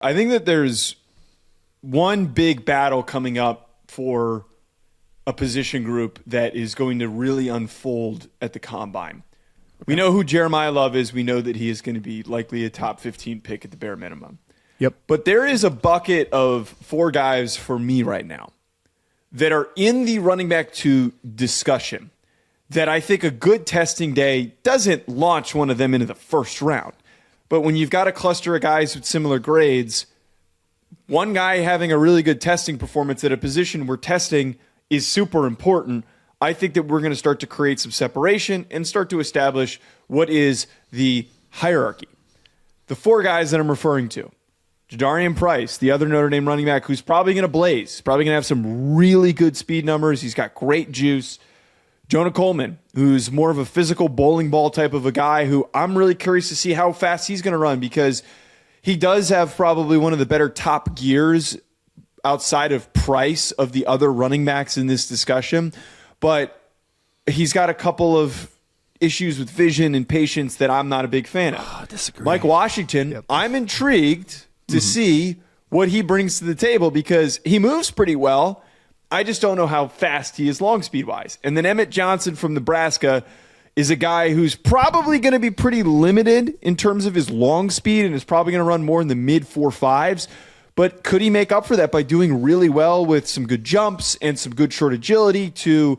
I think that there's one big battle coming up for a position group that is going to really unfold at the combine. We know who Jeremiyah Love is. We know that he is going to be likely a top 15 pick at the bare minimum. Yep. But there is a bucket of 4 guys for me right now that are in the running back 2 discussion that I think a good testing day doesn't launch one of them into the first round. But when you've got a cluster of guys with similar grades, one guy having a really good testing performance at a position where testing is super important, I think that we're going to start to create some separation and start to establish what is the hierarchy. The 4 guys that I'm referring to: Jadarian Price, the other Notre Dame running back, who's probably going to blaze, probably going to have some really good speed numbers. He's got great juice. Jonah Coleman, who's more of a physical bowling ball type of a guy, who I'm really curious to see how fast he's going to run, because he does have probably one of the better top gears outside of Price of the other running backs in this discussion. But he's got a couple of issues with vision and patience that I'm not a big fan of. I disagree. Mike Washington, I'm intrigued to see what he brings to the table, because he moves pretty well. I just don't know how fast he is long speed wise. And then Emmett Johnson from Nebraska is a guy who's probably going to be pretty limited in terms of his long speed and is probably going to run more in the mid 4.5s. But could he make up for that by doing really well with some good jumps and some good short agility to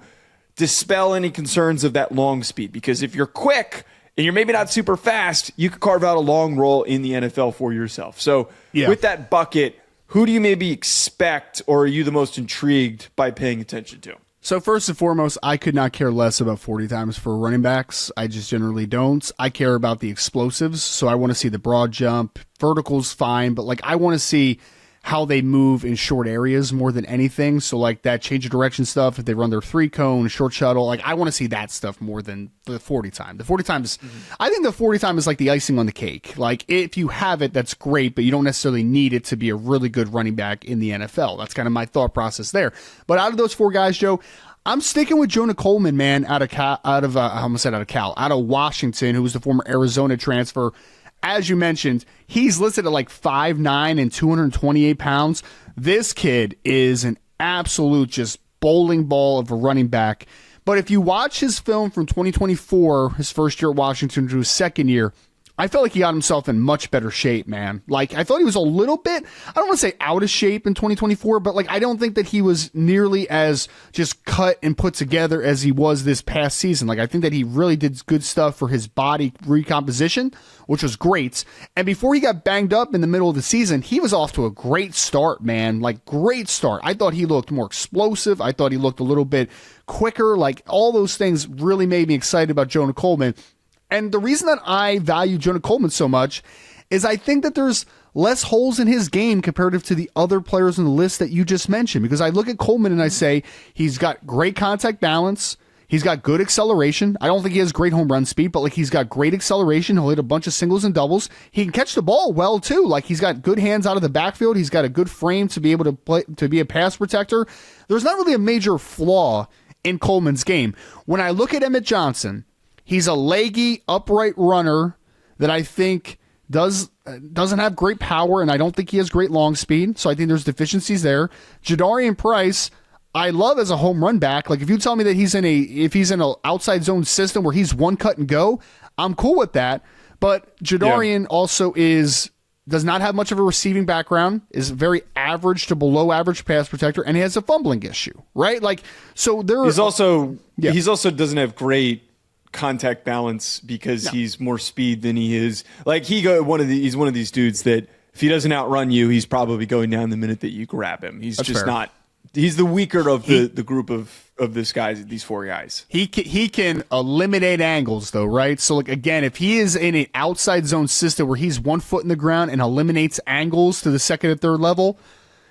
dispel any concerns of that long speed? Because if you're quick and you're maybe not super fast, you could carve out a long role in the NFL for yourself. So with that bucket, who do you maybe expect, or are you the most intrigued by paying attention to? So first and foremost, I could not care less about 40 times for running backs. I just generally don't. I care about the explosives, so I want to see the broad jump. Vertical's fine, but I want to see how they move in short areas more than anything. So that change of direction stuff, if they run their 3-cone, short shuttle, I want to see that stuff more than the 40 time. The 40 times, I think the 40 time is like the icing on the cake. If you have it, that's great, but you don't necessarily need it to be a really good running back in the NFL. That's kind of my thought process there. But out of those 4 guys, Joe, I'm sticking with Jonah Coleman, man, out of Washington, who was the former Arizona transfer. As you mentioned, he's listed at 5'9" and 228 pounds. This kid is an absolute just bowling ball of a running back. But if you watch his film from 2024, his first year at Washington to his second year, I felt like he got himself in much better shape, man. I thought he was a little bit, I don't want to say out of shape in 2024, but I don't think that he was nearly as just cut and put together as he was this past season. I think that he really did good stuff for his body recomposition, which was great. And before he got banged up in the middle of the season, he was off to a great start, man. Great start. I thought he looked more explosive. I thought he looked a little bit quicker. All those things really made me excited about Jonah Coleman. And the reason that I value Jonah Coleman so much is I think that there's less holes in his game comparative to the other players on the list that you just mentioned. Because I look at Coleman and I say he's got great contact balance. He's got good acceleration. I don't think he has great home run speed, but he's got great acceleration. He'll hit a bunch of singles and doubles. He can catch the ball well too. He's got good hands out of the backfield. He's got a good frame to be able to play, to be a pass protector. There's not really a major flaw in Coleman's game. When I look at Emmett Johnson, he's a leggy, upright runner that I think doesn't have great power, and I don't think he has great long speed, so I think there's deficiencies there. Jadarian Price, I love as a home run back. If you tell me that if he's in an outside zone system where he's one cut and go, I'm cool with that. But Jadarian also does not have much of a receiving background, is very average to below average pass protector, and he has a fumbling issue, right? So there. He's also doesn't have great contact balance because he's more speed than he is. He's one of these dudes that if he doesn't outrun you, he's probably going down the minute that you grab him. He's just not. He's the weaker of the group of these 4 guys. He can eliminate angles though, right? So again, if he is in an outside zone system where he's 1 foot in the ground and eliminates angles to the second and third level,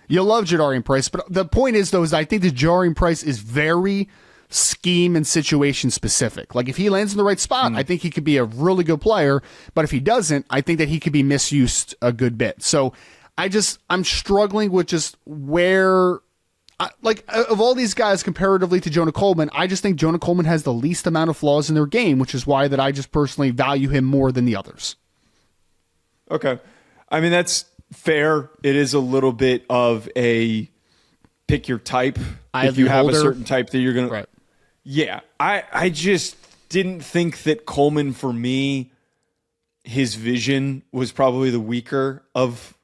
you'll love Jadarian Price. But the point is though, is I think that Jadarian Price is very scheme and situation specific. If he lands in the right spot, I think he could be a really good player. But if he doesn't, I think that he could be misused a good bit. So I'm struggling with just where. Of all these guys comparatively to Jonah Coleman, I just think Jonah Coleman has the least amount of flaws in their game, which is why that I just personally value him more than the others. Okay. I mean, that's fair. It is a little bit of a pick your type. If you have a certain type that you're going to. Yeah. I just didn't think that Coleman, for me, his vision was probably the weaker of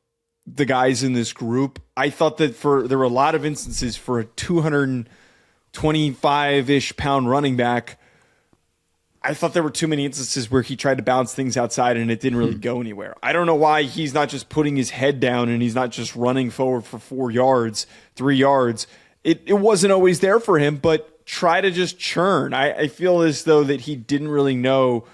the guys in this group. I thought that there were a lot of instances for a 225-ish pound running back. I thought there were too many instances where he tried to bounce things outside and it didn't really go anywhere. I don't know why he's not just putting his head down and he's not just running forward for 4 yards, 3 yards. It wasn't always there for him, but try to just churn. I feel as though that he didn't really know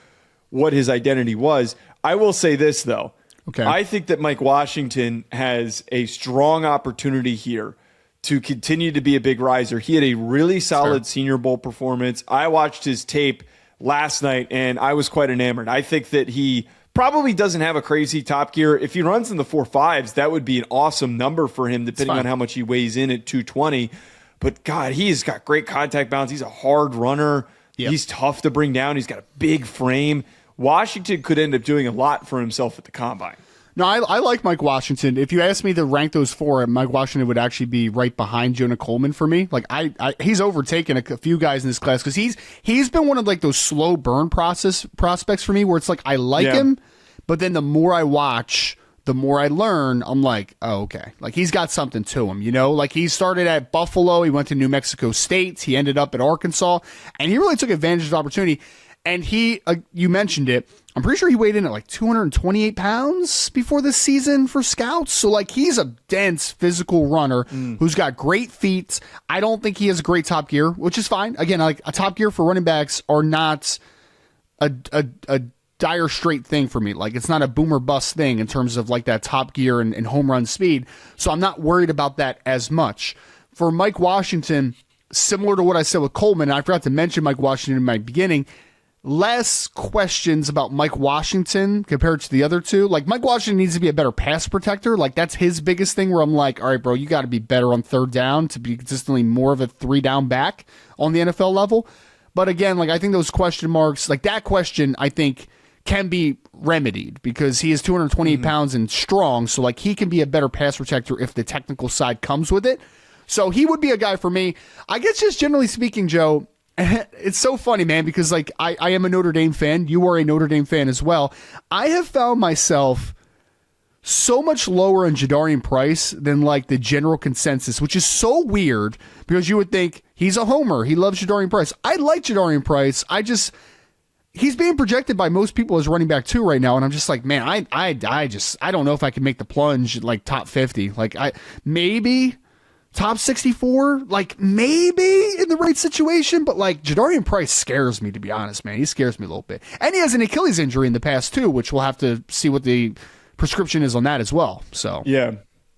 what his identity was. I will say this, though. Okay. I think that Mike Washington has a strong opportunity here to continue to be a big riser. He had a really solid Senior Bowl performance. I watched his tape last night, and I was quite enamored. I think that he probably doesn't have a crazy top gear. If he runs in the 4.5s, that would be an awesome number for him, depending on how much he weighs in at 220. But, God, he's got great contact balance. He's a hard runner. Yep. He's tough to bring down. He's got a big frame. Washington could end up doing a lot for himself at the Combine. No, I like Mike Washington. If you asked me to rank those four, Mike Washington would actually be right behind Jonah Coleman for me. Like he's overtaken a few guys in this class because he's been one of like those slow burn prospects for me where it's like I like him, but then the more I watch, the more I learn, I'm like, oh, okay. Like he's got something to him, you know? Like he started at Buffalo, he went to New Mexico State, he ended up at Arkansas, and he really took advantage of the opportunity. And he, you mentioned it, I'm pretty sure he weighed in at like 228 pounds before this season for scouts. So like he's a dense physical runner who's got great feet. I don't think he has a great top gear, which is fine. Again, like a top gear for running backs are not a dire straight thing for me. Like it's not a boomer bust thing in terms of like that top gear and home run speed. So I'm not worried about that as much. For Mike Washington, similar to what I said with Coleman, and I forgot to mention Mike Washington in my beginning, less questions about Mike Washington compared to the other two. Like Mike Washington needs to be a better pass protector. Like that's his biggest thing where I'm like, all right, bro, you got to be better on third down to be consistently more of a 3-down back on the NFL level. But again, like I think those question marks, like that question, I think can be remedied because he is 228 pounds and strong. So like he can be a better pass protector if the technical side comes with it. So he would be a guy for me. I guess just generally speaking, Joe, it's so funny, man, because like I am a Notre Dame fan. You are a Notre Dame fan as well. I have found myself so much lower on Jadarian Price than like the general consensus, which is so weird because you would think he's a homer. He loves Jadarian Price. I like Jadarian Price. He's being projected by most people as running back 2 right now, and I'm just like, man, I don't know if I can make the plunge like top 50. Like maybe top 64, like maybe in the right situation, but like Jadarian Price scares me, to be honest, man. He scares me a little bit. And he has an Achilles injury in the past too, which we'll have to see what the prescription is on that as well. So yeah,